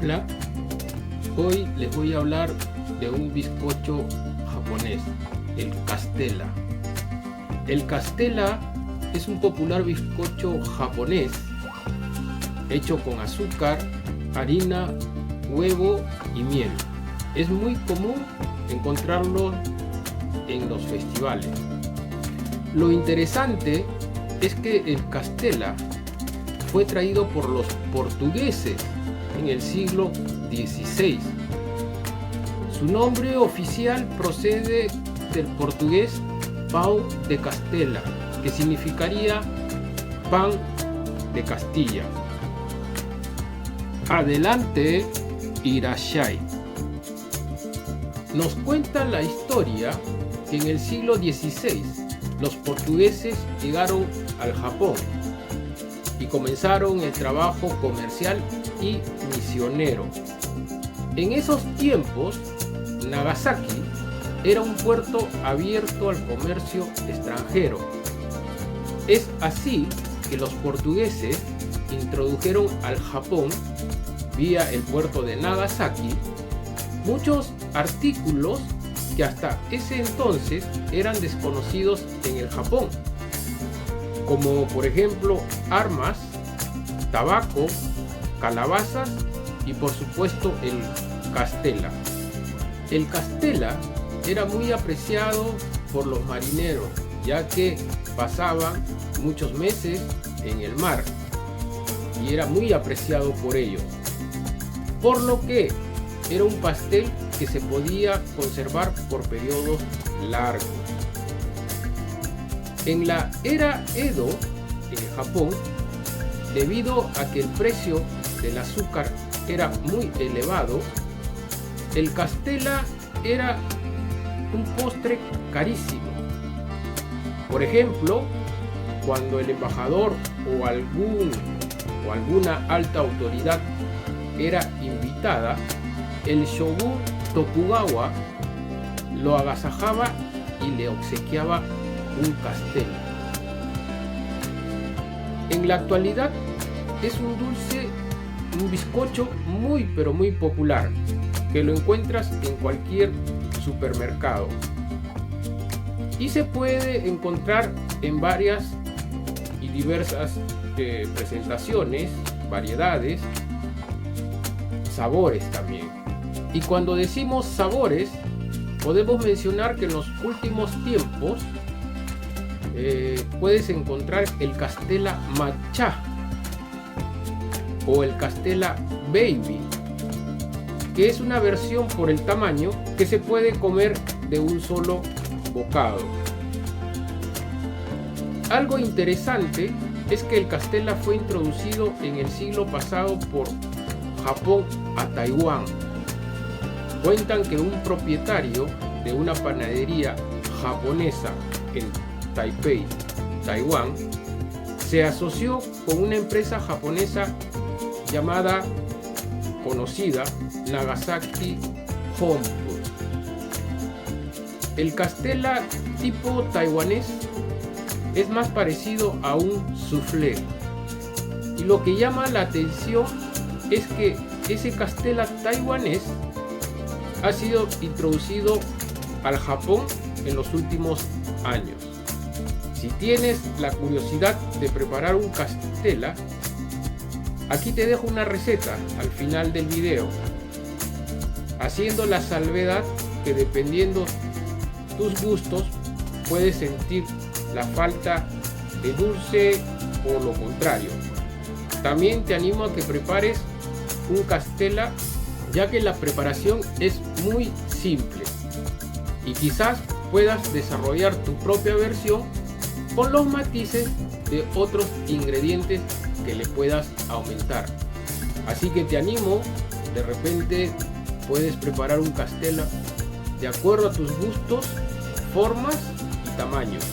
Hola, hoy les voy a hablar de un bizcocho japonés, el Castella. El Castella es un popular bizcocho japonés hecho con azúcar, harina, huevo y miel. Es muy común encontrarlo en los festivales. Lo interesante es que el Castella fue traído por los portugueses en el siglo XVI. Su nombre oficial procede del portugués pão de Castella, que significaría pan de Castilla. Adelante, irashai. Nos cuenta la historia que en el siglo XVI los portugueses llegaron al Japón y comenzaron el trabajo comercial y misionero. En esos tiempos, Nagasaki era un puerto abierto al comercio extranjero. Es así que los portugueses introdujeron al Japón, vía el puerto de Nagasaki, muchos artículos que hasta ese entonces eran desconocidos en el Japón, como por ejemplo armas, tabaco, calabazas y por supuesto el Castella. El Castella era muy apreciado por los marineros, ya que pasaban muchos meses en el mar y era muy apreciado por ellos, por lo que era un pastel que se podía conservar por periodos largos. En la era Edo, en Japón, debido a que el precio del azúcar era muy elevado, el Castella era un postre carísimo. Por ejemplo, cuando el embajador o alguna alta autoridad era invitada, el shogun Tokugawa lo agasajaba y le obsequiaba un Castella. En la actualidad es un bizcocho muy pero muy popular, que lo encuentras en cualquier supermercado y se puede encontrar en varias y diversas presentaciones, variedades, sabores también. Y cuando decimos sabores, podemos mencionar que en los últimos tiempos puedes encontrar el Castella Matcha o el Castella Baby, que es una versión por el tamaño que se puede comer de un solo bocado. Algo interesante es que el Castella fue introducido en el siglo pasado por Japón a Taiwán. Cuentan que un propietario de una panadería japonesa en Taipei, Taiwán, se asoció con una empresa japonesa conocida Nagasaki Home Food. El Castella tipo taiwanés es más parecido a un soufflé, y lo que llama la atención es que ese Castella taiwanés ha sido introducido al Japón en los últimos años. Si tienes la curiosidad de preparar un Castella, aquí te dejo una receta al final del video, haciendo la salvedad que dependiendo tus gustos puedes sentir la falta de dulce o lo contrario. También te animo a que prepares un Castella, ya que la preparación es muy simple y quizás puedas desarrollar tu propia versión con los matices de otros ingredientes que le puedas aumentar. Así que te animo, de repente puedes preparar un Castella de acuerdo a tus gustos, formas y tamaños.